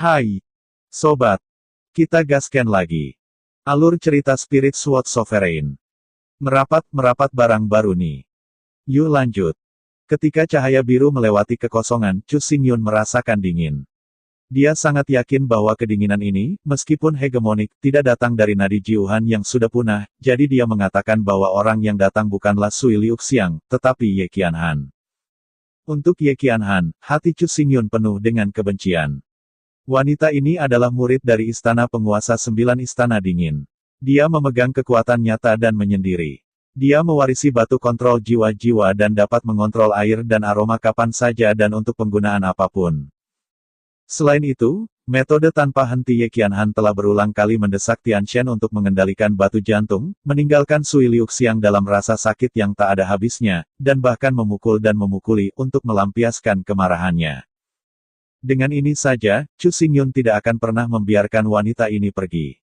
Hai, sobat. Kita gaskan lagi. Alur cerita Spirit Sword Sovereign. Merapat barang baru nih. Yuk lanjut. Ketika cahaya biru melewati kekosongan, Chu Xingyun merasakan dingin. Dia sangat yakin bahwa kedinginan ini, meskipun hegemonik, tidak datang dari nadi Jiuhan yang sudah punah, jadi dia mengatakan bahwa orang yang datang bukanlah Sui Liuxiang, tetapi Ye Qianhan. Untuk Ye Qianhan, hati Chu Xingyun penuh dengan kebencian. Wanita ini adalah murid dari istana penguasa 9 istana dingin. Dia memegang kekuatan nyata dan menyendiri. Dia mewarisi batu kontrol jiwa-jiwa dan dapat mengontrol air dan aroma kapan saja dan untuk penggunaan apapun. Selain itu, metode tanpa henti Ye Qianhan telah berulang kali mendesak Tianxian untuk mengendalikan batu jantung, meninggalkan Sui Liuxiang dalam rasa sakit yang tak ada habisnya, dan bahkan memukul dan memukuli untuk melampiaskan kemarahannya. Dengan ini saja, Chu Xingyun tidak akan pernah membiarkan wanita ini pergi.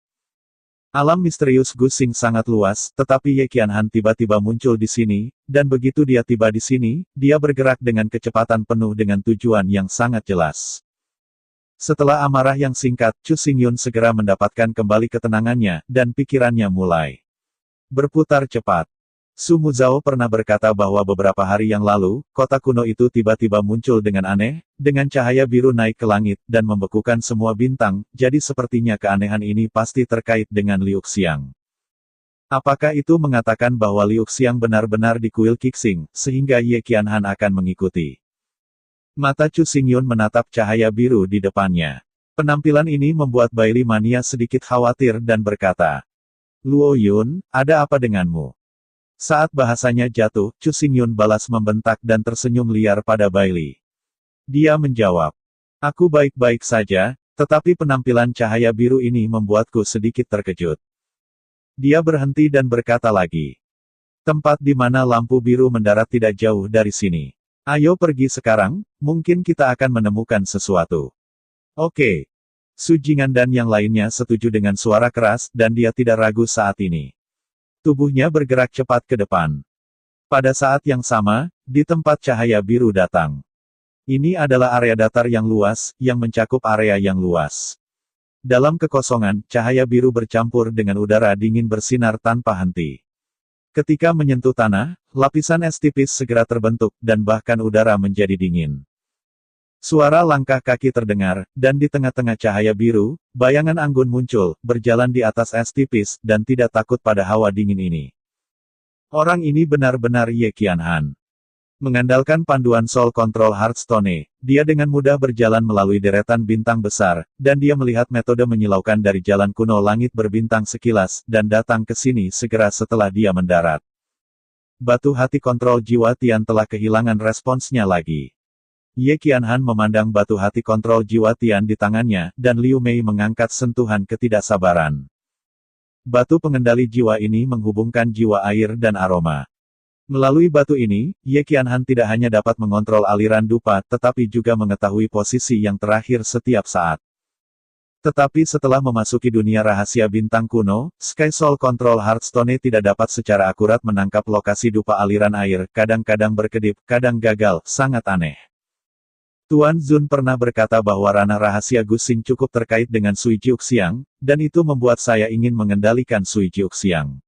Alam misterius Guxing sangat luas, tetapi Ye Qianhan tiba-tiba muncul di sini, dan begitu dia tiba di sini, dia bergerak dengan kecepatan penuh dengan tujuan yang sangat jelas. Setelah amarah yang singkat, Chu Xingyun segera mendapatkan kembali ketenangannya, dan pikirannya mulai berputar cepat. Su Muzhao pernah berkata bahwa beberapa hari yang lalu, kota kuno itu tiba-tiba muncul dengan aneh, dengan cahaya biru naik ke langit, dan membekukan semua bintang, jadi sepertinya keanehan ini pasti terkait dengan Liuxiang. Apakah itu mengatakan bahwa Liuxiang benar-benar di kuil Qixing, sehingga Ye Qianhan akan mengikuti? Mata Chu Xingyun menatap cahaya biru di depannya. Penampilan ini membuat Baili Mania sedikit khawatir dan berkata, "Luo Yun, ada apa denganmu?" Saat bahasanya jatuh, Chu Xingyun balas membentak dan tersenyum liar pada Baili. Dia menjawab, "Aku baik-baik saja, tetapi penampilan cahaya biru ini membuatku sedikit terkejut." Dia berhenti dan berkata lagi, "Tempat di mana lampu biru mendarat tidak jauh dari sini. Ayo pergi sekarang, mungkin kita akan menemukan sesuatu." "Oke." Su Jing'an dan yang lainnya setuju dengan suara keras, dan dia tidak ragu saat ini. Tubuhnya bergerak cepat ke depan. Pada saat yang sama, di tempat cahaya biru datang. Ini adalah area datar yang luas, yang mencakup area yang luas. Dalam kekosongan, cahaya biru bercampur dengan udara dingin bersinar tanpa henti. Ketika menyentuh tanah, lapisan es tipis segera terbentuk, dan bahkan udara menjadi dingin. Suara langkah kaki terdengar, dan di tengah-tengah cahaya biru, bayangan anggun muncul, berjalan di atas es tipis, dan tidak takut pada hawa dingin ini. Orang ini benar-benar Ye Qianhan. Mengandalkan panduan Soul Control Heartstone, dia dengan mudah berjalan melalui deretan bintang besar, dan dia melihat metode menyilaukan dari jalan kuno langit berbintang sekilas, dan datang ke sini segera setelah dia mendarat. Batu hati kontrol jiwa Tian telah kehilangan responsnya lagi. Ye Qianhan memandang batu hati kontrol jiwa Tian di tangannya, dan Liu Mei mengangkat sentuhan ketidaksabaran. Batu pengendali jiwa ini menghubungkan jiwa air dan aroma. Melalui batu ini, Ye Qianhan tidak hanya dapat mengontrol aliran dupa, tetapi juga mengetahui posisi yang terakhir setiap saat. Tetapi setelah memasuki dunia rahasia bintang kuno, Sky Soul Control Heartstone tidak dapat secara akurat menangkap lokasi dupa aliran air, kadang-kadang berkedip, kadang gagal, sangat aneh. Tuan Zun pernah berkata bahwa ranah rahasia Guxing cukup terkait dengan Sui Jiuxiang, dan itu membuat saya ingin mengendalikan Sui Jiuxiang.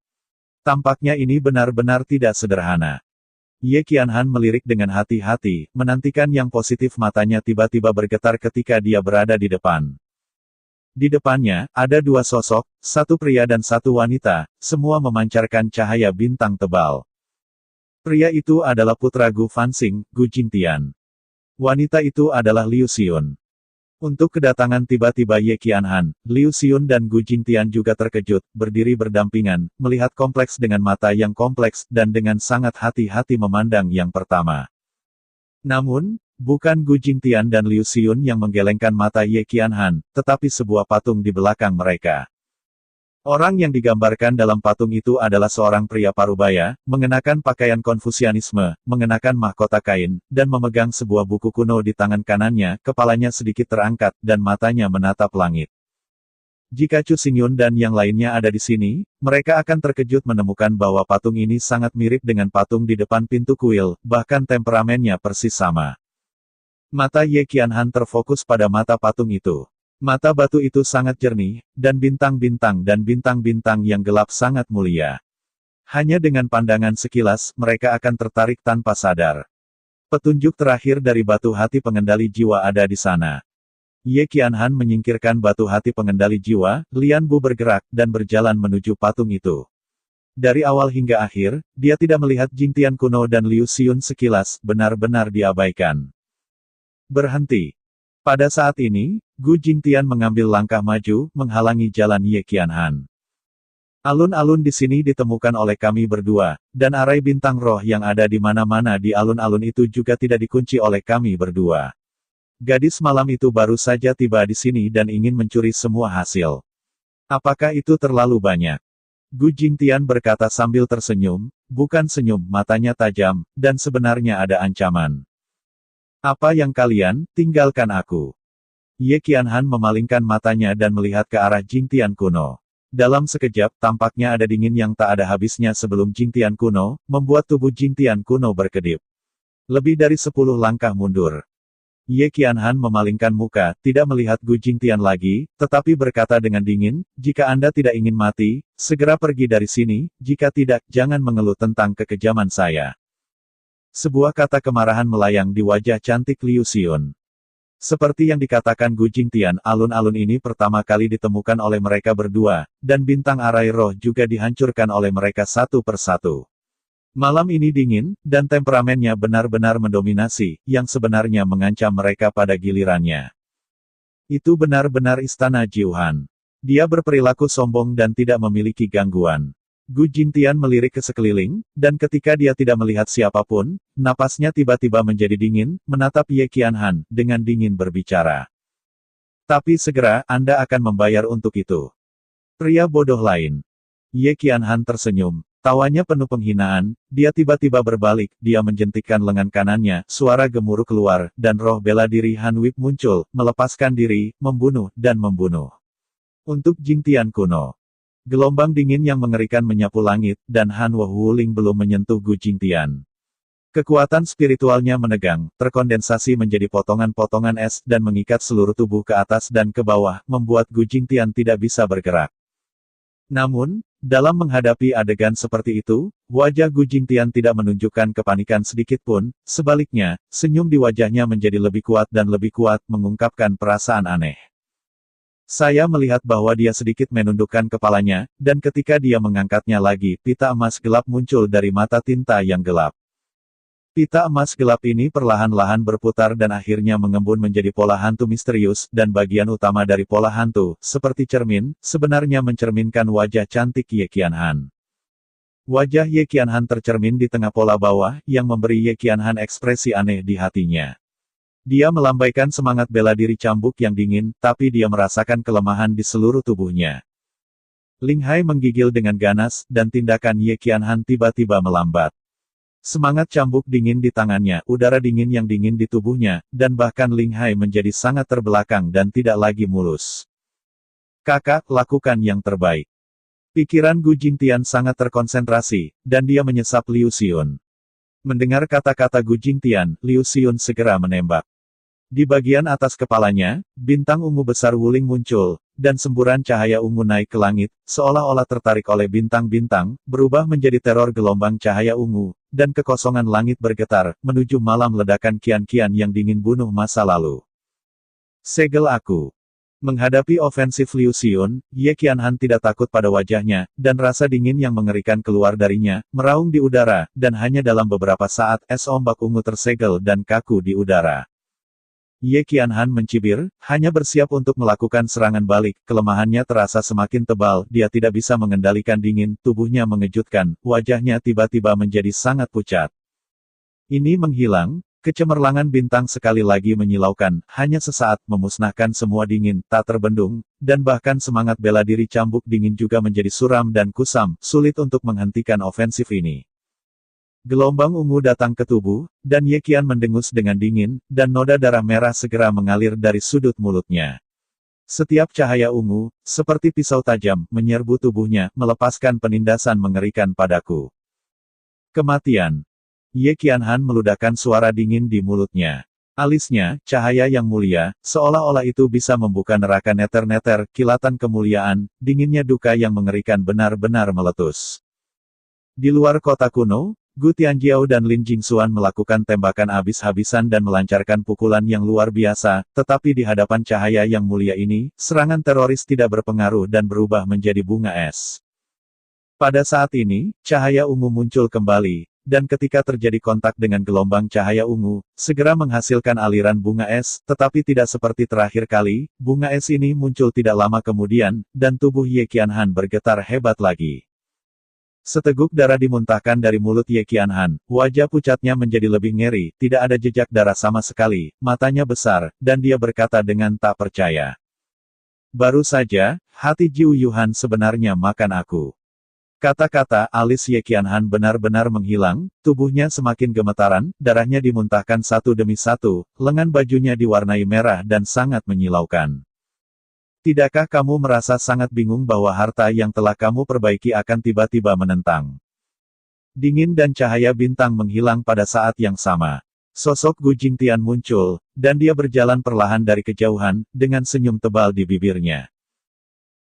Tampaknya ini benar-benar tidak sederhana. Ye Qianhan melirik dengan hati-hati, menantikan yang positif. Matanya tiba-tiba bergetar ketika dia berada di depan. Di depannya, ada dua sosok, satu pria dan satu wanita, semua memancarkan cahaya bintang tebal. Pria itu adalah putra Gu Fanxing, Gu Jingtian. Wanita itu adalah Liu Xiun. Untuk kedatangan tiba-tiba Ye Qianhan, Liu Xiun dan Gu Jingtian juga terkejut, berdiri berdampingan, melihat kompleks dengan mata yang kompleks, dan dengan sangat hati-hati memandang yang pertama. Namun, bukan Gu Jingtian dan Liu Xiun yang menggelengkan mata Ye Qianhan, tetapi sebuah patung di belakang mereka. Orang yang digambarkan dalam patung itu adalah seorang pria parubaya, mengenakan pakaian Konfusianisme, mengenakan mahkota kain, dan memegang sebuah buku kuno di tangan kanannya, kepalanya sedikit terangkat, dan matanya menatap langit. Jika Chu Xingyun dan yang lainnya ada di sini, mereka akan terkejut menemukan bahwa patung ini sangat mirip dengan patung di depan pintu kuil, bahkan temperamennya persis sama. Mata Ye Qianhan terfokus pada mata patung itu. Mata batu itu sangat jernih, dan bintang-bintang yang gelap sangat mulia. Hanya dengan pandangan sekilas, mereka akan tertarik tanpa sadar. Petunjuk terakhir dari batu hati pengendali jiwa ada di sana. Ye Qianhan menyingkirkan batu hati pengendali jiwa, Lian Bu bergerak, dan berjalan menuju patung itu. Dari awal hingga akhir, dia tidak melihat Jingtian kuno dan Liu Xiun sekilas, benar-benar diabaikan. Berhenti. Pada saat ini, Gu Jingtian mengambil langkah maju, menghalangi jalan Ye Qianhan. Alun-alun di sini ditemukan oleh kami berdua, dan arai bintang roh yang ada di mana-mana di alun-alun itu juga tidak dikunci oleh kami berdua. Gadis malam itu baru saja tiba di sini dan ingin mencuri semua hasil. Apakah itu terlalu banyak? Gu Jingtian berkata sambil tersenyum, bukan senyum, matanya tajam, dan sebenarnya ada ancaman. Apa yang kalian, tinggalkan aku. Ye Qianhan memalingkan matanya dan melihat ke arah Jingtian kuno. Dalam sekejap, tampaknya ada dingin yang tak ada habisnya sebelum Jingtian kuno, membuat tubuh Jingtian kuno berkedip. Lebih dari 10 langkah mundur. Ye Qianhan memalingkan muka, tidak melihat Gu Jingtian lagi, tetapi berkata dengan dingin, jika Anda tidak ingin mati, segera pergi dari sini, jika tidak, jangan mengeluh tentang kekejaman saya. Sebuah kata kemarahan melayang di wajah cantik Liu Xiun. Seperti yang dikatakan Gu Jingtian, alun-alun ini pertama kali ditemukan oleh mereka berdua, dan bintang arai roh juga dihancurkan oleh mereka satu persatu. Malam ini dingin, dan temperamennya benar-benar mendominasi, yang sebenarnya mengancam mereka pada gilirannya. Itu benar-benar istana Jiuhan. Dia berperilaku sombong dan tidak memiliki gangguan. Gu Jingtian melirik ke sekeliling, dan ketika dia tidak melihat siapapun, napasnya tiba-tiba menjadi dingin, menatap Ye Qianhan, dengan dingin berbicara. Tapi segera, Anda akan membayar untuk itu. Pria bodoh lain. Ye Qianhan tersenyum. Tawanya penuh penghinaan, dia tiba-tiba berbalik, dia menjentikkan lengan kanannya, suara gemuruh keluar, dan roh bela diri Han Wip muncul, melepaskan diri, membunuh, dan membunuh. Untuk Jingtian kuno. Gelombang dingin yang mengerikan menyapu langit, dan Han Wuling belum menyentuh Gu Jingtian. Kekuatan spiritualnya menegang, terkondensasi menjadi potongan-potongan es, dan mengikat seluruh tubuh ke atas dan ke bawah, membuat Gu Jingtian tidak bisa bergerak. Namun, dalam menghadapi adegan seperti itu, wajah Gu Jingtian tidak menunjukkan kepanikan sedikitpun, sebaliknya, senyum di wajahnya menjadi lebih kuat dan lebih kuat, mengungkapkan perasaan aneh. Saya melihat bahwa dia sedikit menundukkan kepalanya, dan ketika dia mengangkatnya lagi, pita emas gelap muncul dari mata tinta yang gelap. Pita emas gelap ini perlahan-lahan berputar dan akhirnya mengembun menjadi pola hantu misterius, dan bagian utama dari pola hantu, seperti cermin, sebenarnya mencerminkan wajah cantik Ye Qianhan. Wajah Ye Qianhan tercermin di tengah pola bawah, yang memberi Ye Qianhan ekspresi aneh di hatinya. Dia melambaikan semangat bela diri cambuk yang dingin, tapi dia merasakan kelemahan di seluruh tubuhnya. Ling Hai menggigil dengan ganas, dan tindakan Ye Qianhan tiba-tiba melambat. Semangat cambuk dingin di tangannya, udara dingin yang dingin di tubuhnya, dan bahkan Ling Hai menjadi sangat terbelakang dan tidak lagi mulus. Kakak, lakukan yang terbaik. Pikiran Gu Jingtian sangat terkonsentrasi, dan dia menyesap Liu Xiun. Mendengar kata-kata Gu Jingtian, Liu Xiun segera menembak. Di bagian atas kepalanya, bintang ungu besar Wuling muncul, dan semburan cahaya ungu naik ke langit, seolah-olah tertarik oleh bintang-bintang, berubah menjadi teror gelombang cahaya ungu, dan kekosongan langit bergetar, menuju malam ledakan kian-kian yang dingin bunuh masa lalu. Segel aku. Menghadapi ofensif Liu Xiun, Ye Qianhan tidak takut pada wajahnya, dan rasa dingin yang mengerikan keluar darinya, meraung di udara, dan hanya dalam beberapa saat, es ombak ungu tersegel dan kaku di udara. Ye Qianhan mencibir, hanya bersiap untuk melakukan serangan balik, kelemahannya terasa semakin tebal, dia tidak bisa mengendalikan dingin, tubuhnya mengejutkan, wajahnya tiba-tiba menjadi sangat pucat. Ini menghilang, kecemerlangan bintang sekali lagi menyilaukan, hanya sesaat, memusnahkan semua dingin, tak terbendung, dan bahkan semangat bela diri cambuk dingin juga menjadi suram dan kusam, sulit untuk menghentikan ofensif ini. Gelombang ungu datang ke tubuh, dan Ye Qian mendengus dengan dingin, dan noda darah merah segera mengalir dari sudut mulutnya. Setiap cahaya ungu, seperti pisau tajam, menyerbu tubuhnya, melepaskan penindasan mengerikan padaku. Kematian. Ye Qianhan meludahkan suara dingin di mulutnya. Alisnya, cahaya yang mulia, seolah-olah itu bisa membuka neraka neter-neter, kilatan kemuliaan, dinginnya duka yang mengerikan benar-benar meletus. Di luar kota kuno, Gu Tianjiao dan Lin Jingxuan melakukan tembakan habis-habisan dan melancarkan pukulan yang luar biasa, tetapi di hadapan cahaya yang mulia ini, serangan teroris tidak berpengaruh dan berubah menjadi bunga es. Pada saat ini, cahaya ungu muncul kembali, dan ketika terjadi kontak dengan gelombang cahaya ungu, segera menghasilkan aliran bunga es, tetapi tidak seperti terakhir kali, bunga es ini muncul tidak lama kemudian, dan tubuh Ye Qianhan bergetar hebat lagi. Seteguk darah dimuntahkan dari mulut Ye Qianhan, wajah pucatnya menjadi lebih ngeri, tidak ada jejak darah sama sekali, matanya besar, dan dia berkata dengan tak percaya. Baru saja, hati Jiu Yuhan sebenarnya makan aku. Kata-kata alis Ye Qianhan benar-benar menghilang, tubuhnya semakin gemetaran, darahnya dimuntahkan satu demi satu, lengan bajunya diwarnai merah dan sangat menyilaukan. Tidakkah kamu merasa sangat bingung bahwa harta yang telah kamu perbaiki akan tiba-tiba menentang? Dingin dan cahaya bintang menghilang pada saat yang sama. Sosok Gu Jingtian muncul, dan dia berjalan perlahan dari kejauhan, dengan senyum tebal di bibirnya.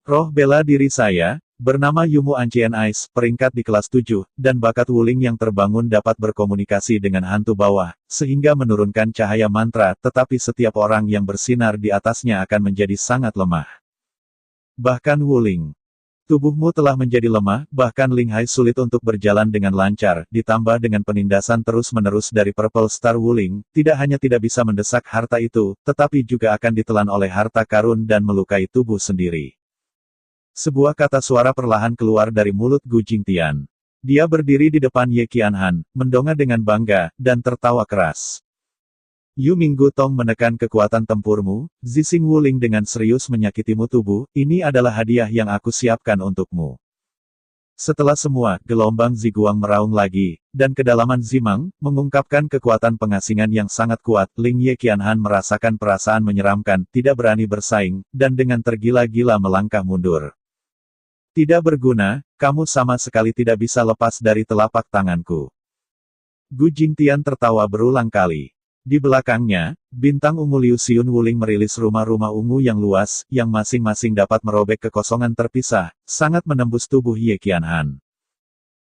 Roh bela diri saya, bernama Yumu Ancien Ice, peringkat di kelas 7, dan bakat Wuling yang terbangun dapat berkomunikasi dengan hantu bawah, sehingga menurunkan cahaya mantra, tetapi setiap orang yang bersinar di atasnya akan menjadi sangat lemah. Bahkan Wuling. Tubuhmu telah menjadi lemah, bahkan Ling Hai sulit untuk berjalan dengan lancar, ditambah dengan penindasan terus-menerus dari Purple Star Wuling, tidak hanya tidak bisa mendesak harta itu, tetapi juga akan ditelan oleh harta karun dan melukai tubuh sendiri. Sebuah kata suara perlahan keluar dari mulut Gu Jingtian. Dia berdiri di depan Ye Qianhan, mendongak dengan bangga, dan tertawa keras. Yu Minggu Tong menekan kekuatan tempurmu, Zixing Wuling dengan serius menyakitimu tubuh, ini adalah hadiah yang aku siapkan untukmu. Setelah semua, gelombang Ziguang meraung lagi, dan kedalaman Zimang, mengungkapkan kekuatan pengasingan yang sangat kuat, Ling Ye Qianhan merasakan perasaan menyeramkan, tidak berani bersaing, dan dengan tergila-gila melangkah mundur. Tidak berguna, kamu sama sekali tidak bisa lepas dari telapak tanganku. Gu Jingtian tertawa berulang kali. Di belakangnya, bintang ungu Liu Xiun Wuling merilis rumah-rumah ungu yang luas, yang masing-masing dapat merobek kekosongan terpisah, sangat menembus tubuh Ye Qianhan.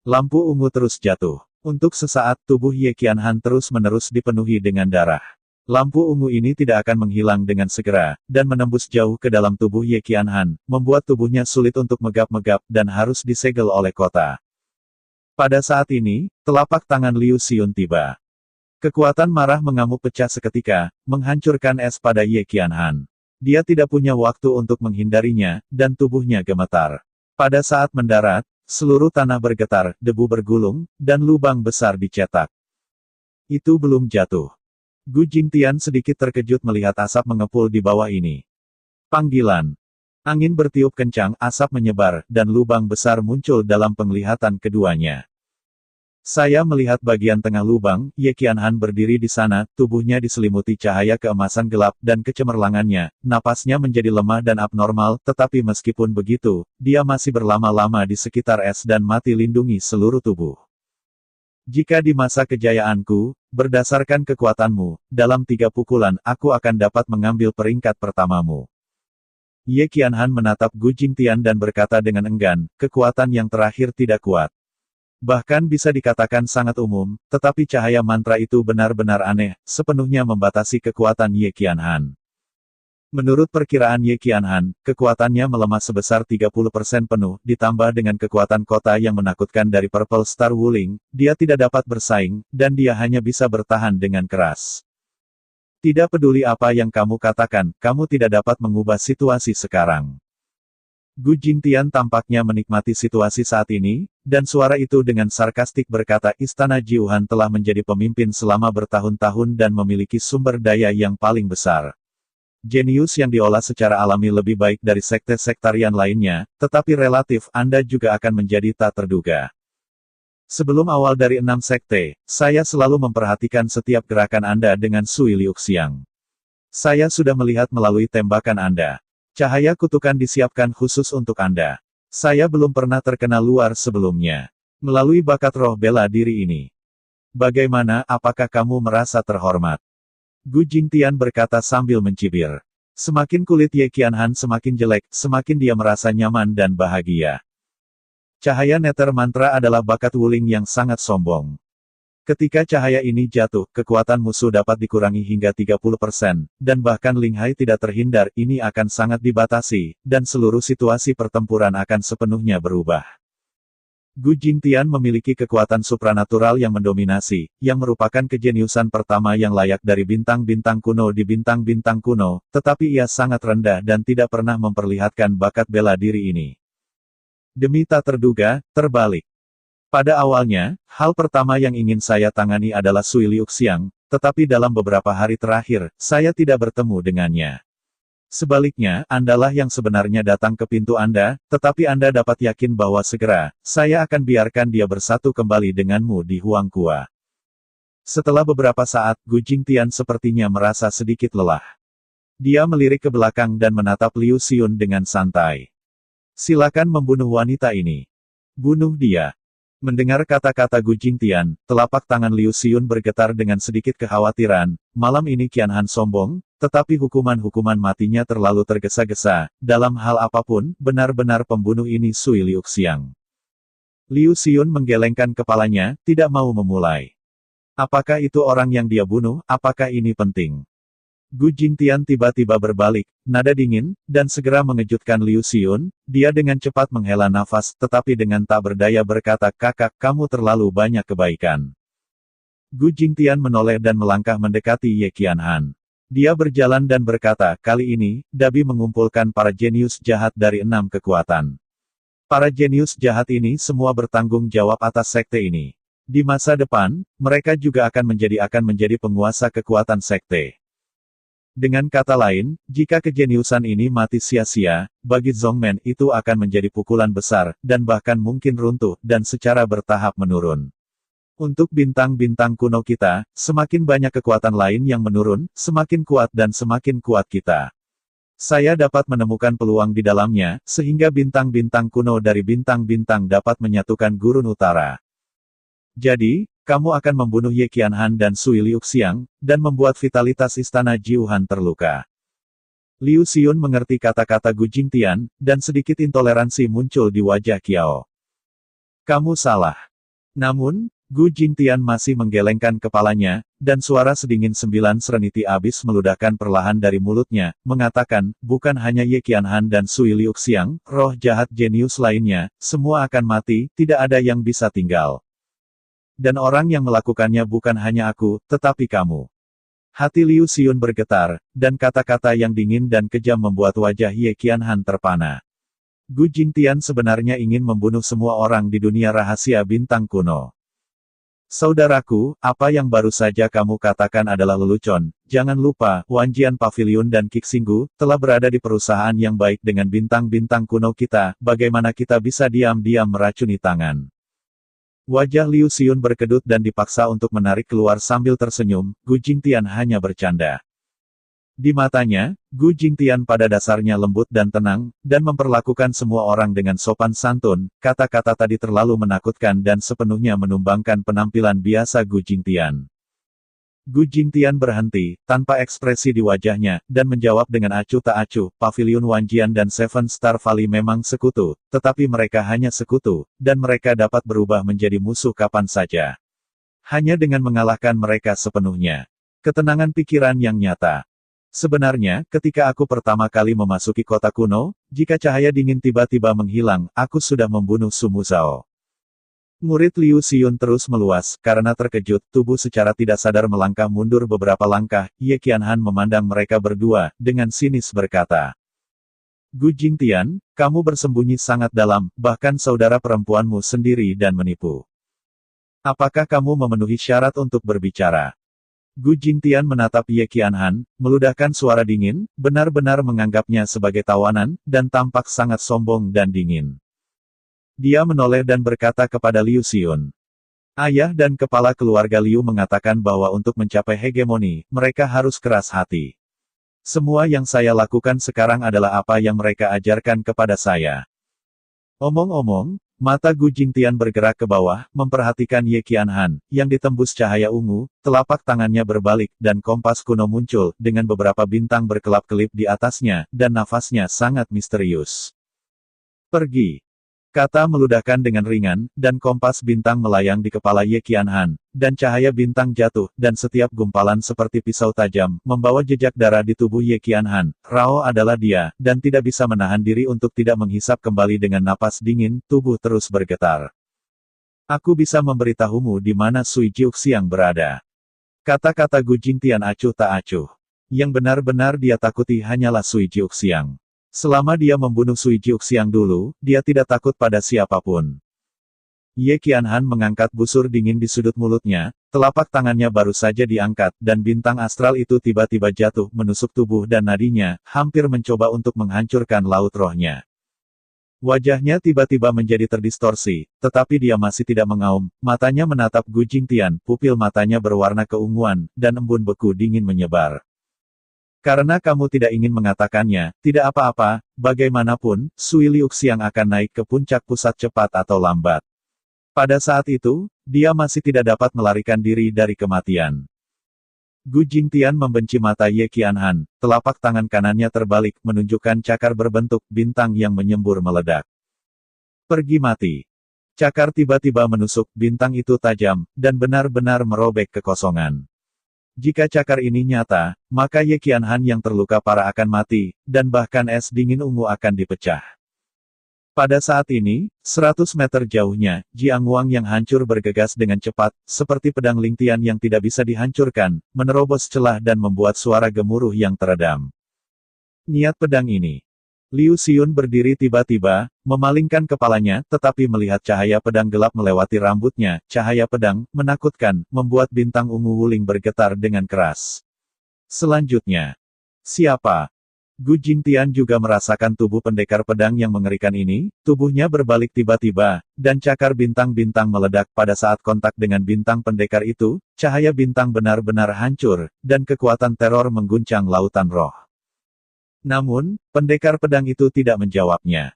Lampu ungu terus jatuh. Untuk sesaat tubuh Ye Qianhan terus-menerus dipenuhi dengan darah. Lampu ungu ini tidak akan menghilang dengan segera, dan menembus jauh ke dalam tubuh Ye Qianhan, membuat tubuhnya sulit untuk megap-megap, dan harus disegel oleh kota. Pada saat ini, telapak tangan Liu Xiun tiba. Kekuatan marah mengamuk pecah seketika, menghancurkan es pada Ye Qianhan. Dia tidak punya waktu untuk menghindarinya, dan tubuhnya gemetar. Pada saat mendarat, seluruh tanah bergetar, debu bergulung, dan lubang besar dicetak. Itu belum jatuh. Gu Jingtian sedikit terkejut melihat asap mengepul di bawah ini. Panggilan. Angin bertiup kencang, asap menyebar, dan lubang besar muncul dalam penglihatan keduanya. Saya melihat bagian tengah lubang, Ye Qianhan berdiri di sana, tubuhnya diselimuti cahaya keemasan gelap, dan kecemerlangannya, napasnya menjadi lemah dan abnormal, tetapi meskipun begitu, dia masih berlama-lama di sekitar es dan mati lindungi seluruh tubuh. Jika di masa kejayaanku, berdasarkan kekuatanmu, dalam 3 pukulan, aku akan dapat mengambil peringkat pertamamu. Ye Qianhan menatap Gu Jingtian dan berkata dengan enggan, kekuatan yang terakhir tidak kuat. Bahkan bisa dikatakan sangat umum, tetapi cahaya mantra itu benar-benar aneh, sepenuhnya membatasi kekuatan Ye Qianhan. Menurut perkiraan Ye Qianhan, kekuatannya melemah sebesar 30% penuh, ditambah dengan kekuatan kota yang menakutkan dari Purple Star Wuling, dia tidak dapat bersaing, dan dia hanya bisa bertahan dengan keras. Tidak peduli apa yang kamu katakan, kamu tidak dapat mengubah situasi sekarang. Gu Jingtian tampaknya menikmati situasi saat ini, dan suara itu dengan sarkastik berkata Istana Jiuhan telah menjadi pemimpin selama bertahun-tahun dan memiliki sumber daya yang paling besar. Jenius yang diolah secara alami lebih baik dari sekte sektarian lainnya, tetapi relatif Anda juga akan menjadi tak terduga. Sebelum awal dari 6 sekte, saya selalu memperhatikan setiap gerakan Anda dengan Sui Liuxiang. Saya sudah melihat melalui tembakan Anda. Cahaya kutukan disiapkan khusus untuk Anda. Saya belum pernah terkena luar sebelumnya. Melalui bakat roh bela diri ini. Bagaimana, apakah kamu merasa terhormat? Gu Jingtian berkata sambil mencibir. Semakin kulit Ye Qianhan semakin jelek, semakin dia merasa nyaman dan bahagia. Cahaya neter mantra adalah bakat Wuling yang sangat sombong. Ketika cahaya ini jatuh, kekuatan musuh dapat dikurangi hingga 30%, dan bahkan Ling Hai tidak terhindar, ini akan sangat dibatasi, dan seluruh situasi pertempuran akan sepenuhnya berubah. Gu Jingtian memiliki kekuatan supranatural yang mendominasi, yang merupakan kejeniusan pertama yang layak dari bintang-bintang kuno di bintang-bintang kuno, tetapi ia sangat rendah dan tidak pernah memperlihatkan bakat bela diri ini. Demi tak terduga, terbalik. Pada awalnya, hal pertama yang ingin saya tangani adalah Sui Liuxiang, tetapi dalam beberapa hari terakhir, saya tidak bertemu dengannya. Sebaliknya, Andalah yang sebenarnya datang ke pintu Anda, tetapi Anda dapat yakin bahwa segera, saya akan biarkan dia bersatu kembali denganmu di Huangqua. Setelah beberapa saat, Gu Jingtian sepertinya merasa sedikit lelah. Dia melirik ke belakang dan menatap Liu Xiun dengan santai. Silakan membunuh wanita ini. Bunuh dia. Mendengar kata-kata Gu Jingtian, telapak tangan Liu Xiun bergetar dengan sedikit kekhawatiran. Malam ini Qianhan sombong, tetapi hukuman-hukuman matinya terlalu tergesa-gesa. Dalam hal apapun, benar-benar pembunuh ini Sui Liuxiang. Liu Xiun menggelengkan kepalanya, tidak mau memulai. Apakah itu orang yang dia bunuh? Apakah ini penting? Gu Jingtian tiba-tiba berbalik, nada dingin, dan segera mengejutkan Liu Xiun. Dia dengan cepat menghela nafas, tetapi dengan tak berdaya berkata, kakak, kamu terlalu banyak kebaikan. Gu Jingtian menoleh dan melangkah mendekati Ye Qianhan. Dia berjalan dan berkata, kali ini, Dabi mengumpulkan para jenius jahat dari 6 kekuatan. Para jenius jahat ini semua bertanggung jawab atas sekte ini. Di masa depan, mereka juga akan menjadi penguasa kekuatan sekte. Dengan kata lain, jika kejeniusan ini mati sia-sia, bagi Zhongmen itu akan menjadi pukulan besar, dan bahkan mungkin runtuh, dan secara bertahap menurun. Untuk bintang-bintang kuno kita, semakin banyak kekuatan lain yang menurun, semakin kuat dan semakin kuat kita. Saya dapat menemukan peluang di dalamnya, sehingga bintang-bintang kuno dari bintang-bintang dapat menyatukan Gurun Utara. Jadi, kamu akan membunuh Ye Qianhan dan Sui Liuxiang, dan membuat vitalitas istana Jiuhan terluka. Liu Xiun mengerti kata-kata Gu Jingtian, dan sedikit intoleransi muncul di wajah Qiao. Kamu salah. Namun, Gu Jingtian masih menggelengkan kepalanya, dan suara sedingin 9 sereniti abis meludahkan perlahan dari mulutnya, mengatakan, bukan hanya Ye Qianhan dan Sui Liuxiang, roh jahat jenius lainnya, semua akan mati, tidak ada yang bisa tinggal. Dan orang yang melakukannya bukan hanya aku, tetapi kamu. Hati Liu Xiun bergetar, dan kata-kata yang dingin dan kejam membuat wajah Ye Qianhan terpana. Gu Jingtian sebenarnya ingin membunuh semua orang di dunia rahasia bintang kuno. Saudaraku, apa yang baru saja kamu katakan adalah lelucon. Jangan lupa, Wanjian Pavilion dan Qixinggu telah berada di perusahaan yang baik dengan bintang-bintang kuno kita, bagaimana kita bisa diam-diam meracuni tangan? Wajah Liu Xiun berkedut dan dipaksa untuk menarik keluar sambil tersenyum. Gu Jingtian hanya bercanda. Di matanya, Gu Jingtian pada dasarnya lembut dan tenang, dan memperlakukan semua orang dengan sopan santun. Kata-kata tadi terlalu menakutkan dan sepenuhnya menumbangkan penampilan biasa Gu Jingtian. Gu Jingtian berhenti, tanpa ekspresi di wajahnya, dan menjawab dengan acuh tak acuh, Pavilion Wanjian dan Seven Star Valley memang sekutu, tetapi mereka hanya sekutu, dan mereka dapat berubah menjadi musuh kapan saja. Hanya dengan mengalahkan mereka sepenuhnya. Ketenangan pikiran yang nyata. Sebenarnya, ketika aku pertama kali memasuki kota kuno, jika cahaya dingin tiba-tiba menghilang, aku sudah membunuh Su Muzhao. Murid Liu Xiun terus meluas, karena terkejut, tubuh secara tidak sadar melangkah mundur beberapa langkah. Ye Qianhan memandang mereka berdua, dengan sinis berkata. Gu Jingtian, kamu bersembunyi sangat dalam, bahkan saudara perempuanmu sendiri dan menipu. Apakah kamu memenuhi syarat untuk berbicara? Gu Jingtian menatap Ye Qianhan, meludahkan suara dingin, benar-benar menganggapnya sebagai tawanan, dan tampak sangat sombong dan dingin. Dia menoleh dan berkata kepada Liu Xiun. Ayah dan kepala keluarga Liu mengatakan bahwa untuk mencapai hegemoni, mereka harus keras hati. Semua yang saya lakukan sekarang adalah apa yang mereka ajarkan kepada saya. Omong-omong, Mata Gu Jingtian bergerak ke bawah, memperhatikan Ye Qianhan, yang ditembus cahaya ungu, telapak tangannya berbalik, dan kompas kuno muncul, dengan beberapa bintang berkelap-kelip di atasnya, dan nafasnya sangat misterius. Pergi. Kata meludahkan dengan ringan, dan kompas bintang melayang di kepala Ye Qianhan, dan cahaya bintang jatuh, dan setiap gumpalan seperti pisau tajam, membawa jejak darah di tubuh Ye Qianhan. Rao adalah dia, dan tidak bisa menahan diri untuk tidak menghisap kembali dengan napas dingin, tubuh terus bergetar. Aku bisa memberitahumu di mana Sui Jiuxiang berada. Kata-kata Gu Jingtian acuh tak acuh. Yang benar-benar dia takuti hanyalah Sui Jiuxiang. Selama dia membunuh Sui Jiuxiang dulu, dia tidak takut pada siapapun. Ye Qianhan mengangkat busur dingin di sudut mulutnya, telapak tangannya baru saja diangkat, dan bintang astral itu tiba-tiba jatuh menusuk tubuh dan nadinya, hampir mencoba untuk menghancurkan laut rohnya. Wajahnya tiba-tiba menjadi terdistorsi, tetapi dia masih tidak mengaum, matanya menatap Gu Jingtian, pupil matanya berwarna keunguan, dan embun beku dingin menyebar. Karena kamu tidak ingin mengatakannya, tidak apa-apa, bagaimanapun, Sui Liuxiang akan naik ke puncak pusat cepat atau lambat. Pada saat itu, dia masih tidak dapat melarikan diri dari kematian. Gu Jingtian membenci mata Ye Qianhan, telapak tangan kanannya terbalik, menunjukkan cakar berbentuk bintang yang menyembur meledak. Pergi mati. Cakar tiba-tiba menusuk, bintang itu tajam, dan benar-benar merobek kekosongan. Jika cakar ini nyata, maka Ye Qianhan yang terluka parah akan mati, dan bahkan es dingin ungu akan dipecah. Pada saat ini, 100 meter jauhnya, Jiang Wang yang hancur bergegas dengan cepat, seperti pedang Lingtian yang tidak bisa dihancurkan, menerobos celah dan membuat suara gemuruh yang teredam. Niat pedang ini. Liu Xiun berdiri tiba-tiba, memalingkan kepalanya, tetapi melihat cahaya pedang gelap melewati rambutnya, cahaya pedang, menakutkan, membuat bintang ungu wuling bergetar dengan keras. Selanjutnya. Siapa? Gu Jingtian juga merasakan tubuh pendekar pedang yang mengerikan ini, tubuhnya berbalik tiba-tiba, dan cakar bintang-bintang meledak pada saat kontak dengan bintang pendekar itu, cahaya bintang benar-benar hancur, dan kekuatan teror mengguncang lautan roh. Namun, pendekar pedang itu tidak menjawabnya.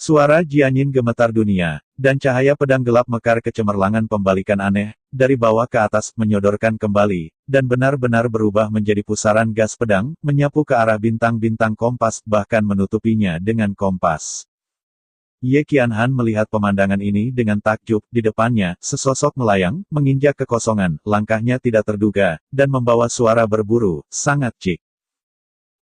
Suara Jianyin gemetar dunia, dan cahaya pedang gelap mekar kecemerlangan pembalikan aneh, dari bawah ke atas menyodorkan kembali, dan benar-benar berubah menjadi pusaran gas pedang, menyapu ke arah bintang-bintang kompas, bahkan menutupinya dengan kompas. Ye Qianhan melihat pemandangan ini dengan takjub, di depannya, sesosok melayang, menginjak kekosongan, langkahnya tidak terduga, dan membawa suara berburu, sangat cik.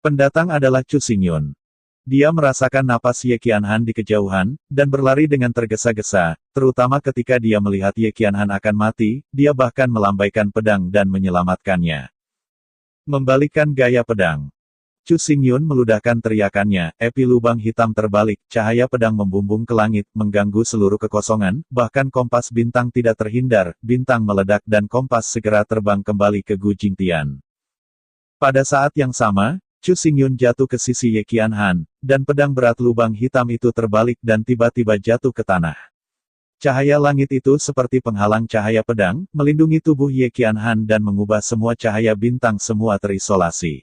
Pendatang adalah Chu Xingyun. Dia merasakan napas Ye Qianhan di kejauhan, dan berlari dengan tergesa-gesa, terutama ketika dia melihat Ye Qianhan akan mati, dia bahkan melambaikan pedang dan menyelamatkannya. Membalikkan gaya pedang. Chu Xingyun meludahkan teriakannya, epi lubang hitam terbalik, cahaya pedang membumbung ke langit, mengganggu seluruh kekosongan, bahkan kompas bintang tidak terhindar, bintang meledak dan kompas segera terbang kembali ke Gu Jingtian. Pada saat yang sama, Chu Xingyun jatuh ke sisi Ye Qianhan, dan pedang berat lubang hitam itu terbalik dan tiba-tiba jatuh ke tanah. Cahaya langit itu seperti penghalang cahaya pedang, melindungi tubuh Ye Qianhan dan mengubah semua cahaya bintang semua terisolasi.